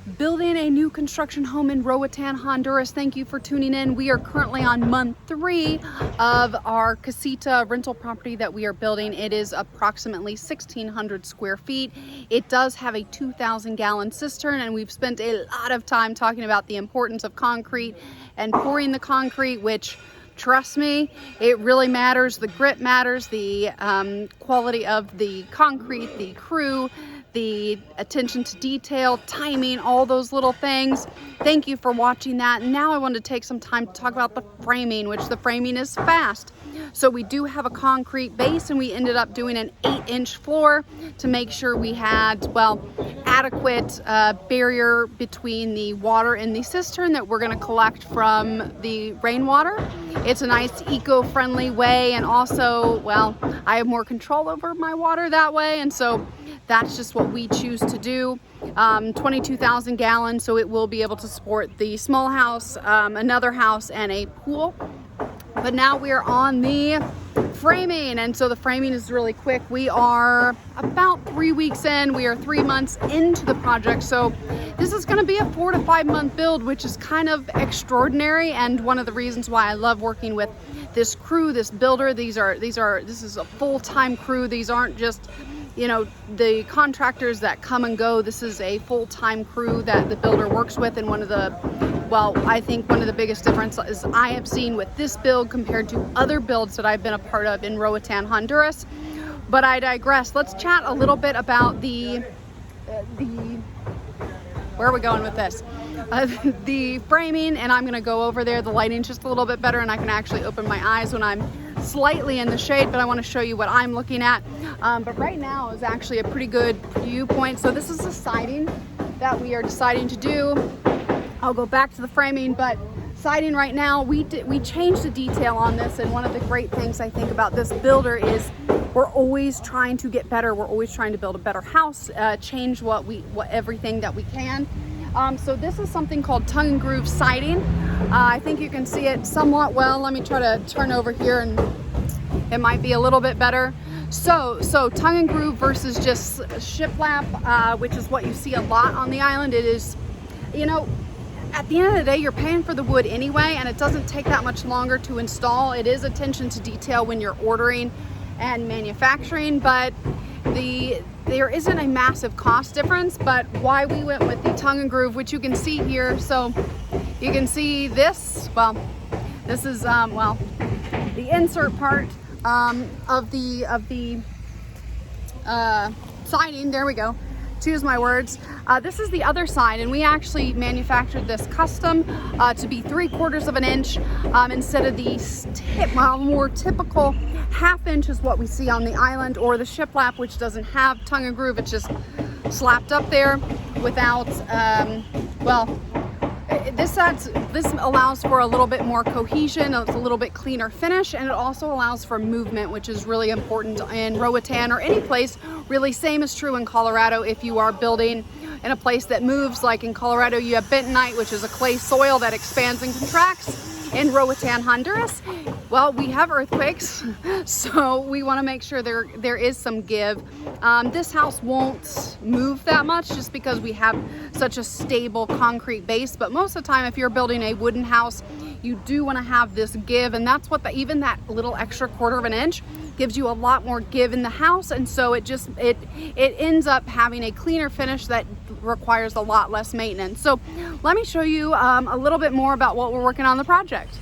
building a new construction home in Roatan, Honduras. Thank you for tuning in. We are currently on month 3 of our casita rental property that we are building. It is approximately 1,600 square feet. It does have a 2,000-gallon cistern, and we've spent a lot of time talking about the importance of concrete and pouring the concrete, which, trust me, it really matters. The grit matters, the quality of the concrete, the crew, the attention to detail, timing, all those little things. Thank you for watching that. And now I wanted to take some time to talk about the framing, which the framing is fast. So we do have a concrete base, and we ended up doing an 8-inch floor to make sure we had, well, adequate barrier between the water and the cistern that we're going to collect from the rainwater. It's a nice eco-friendly way, and also, well, I have more control over my water that way, and so that's just what we choose to do. 22,000 gallons, so it will be able to support the small house, another house, and a pool. But now we are on the framing, and so the framing is really quick. We are about 3 weeks in. We are 3 months into the project, so this is going to be a 4 to 5 month build, which is kind of extraordinary, and one of the reasons why I love working with this crew, this builder. This is a full-time crew. These aren't just, you know, the contractors that come and go. This is a full-time crew that the builder works with, and I think one of the biggest differences I have seen with this build compared to other builds that I've been a part of in Roatan, Honduras. But I digress. Let's chat a little bit about where are we going with this? The framing, and I'm going to go over there. The lighting's just a little bit better, and I can actually open my eyes when I'm slightly in the shade, but I want to show you what I'm looking at. But right now is actually a pretty good viewpoint. So this is the siding that we are deciding to do. I'll go back to the framing, but siding right now, we changed the detail on this, and one of the great things I think about this builder is we're always trying to get better. We're always trying to build a better house, change everything that we can. So this is something called tongue and groove siding. I think you can see it somewhat well. Let me try to turn over here, and it might be a little bit better. So tongue and groove versus just shiplap, which is what you see a lot on the island. It is, you know, at the end of the day, you're paying for the wood anyway, and it doesn't take that much longer to install. It is attention to detail when you're ordering and manufacturing, but there isn't a massive cost difference. But why we went with the tongue and groove, which you can see here, so you can see this, well, this is the insert part of the siding. There we go. Choose my words. This is the other side, and we actually manufactured this custom to be 3/4 of an inch instead of the more typical 1/2 inch is what we see on the island, or the shiplap, which doesn't have tongue and groove. It's just slapped up there without, this allows for a little bit more cohesion. It's a little bit cleaner finish, and it also allows for movement, which is really important in Roatan or any place. Really, same is true in Colorado. If you are building in a place that moves, like in Colorado, you have bentonite, which is a clay soil that expands and contracts. In Roatan, Honduras, well, we have earthquakes, so we want to make sure there is some give. This house won't move that much just because we have such a stable concrete base, but most of the time, if you're building a wooden house, you do want to have this give, and that's what even that little extra 1/4 of an inch gives you a lot more give in the house, and so it ends up having a cleaner finish that requires a lot less maintenance. So let me show you a little bit more about what we're working on the project.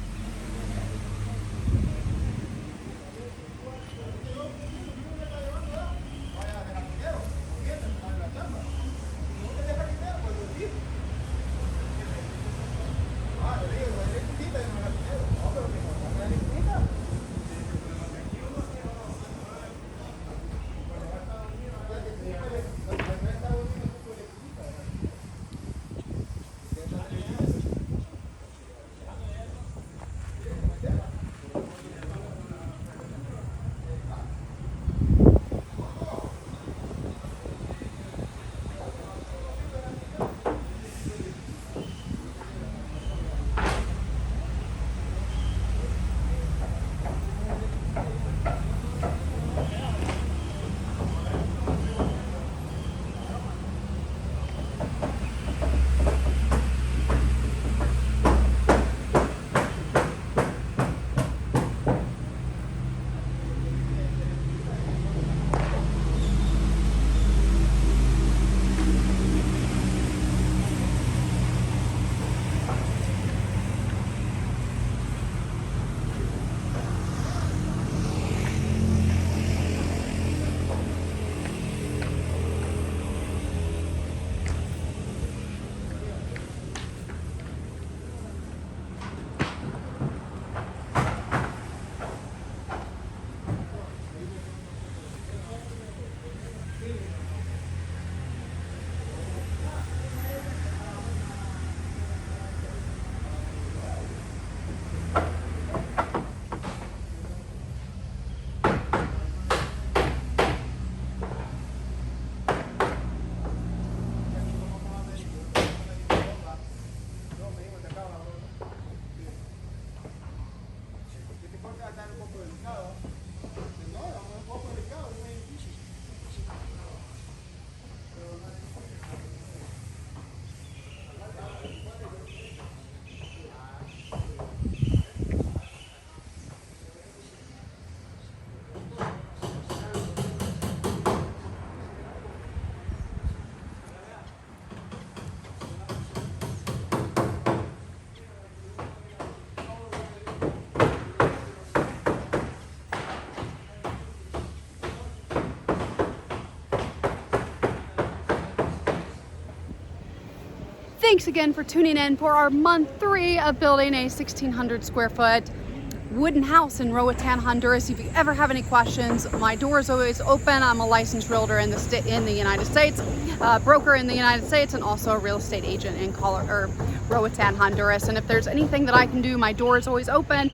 Thanks again for tuning in for our month 3 of building a 1,600 square foot wooden house in Roatan, Honduras. If you ever have any questions, my door is always open. I'm a licensed realtor in the United States, broker in the United States, and also a real estate agent in Roatan, Honduras. And if there's anything that I can do, my door is always open.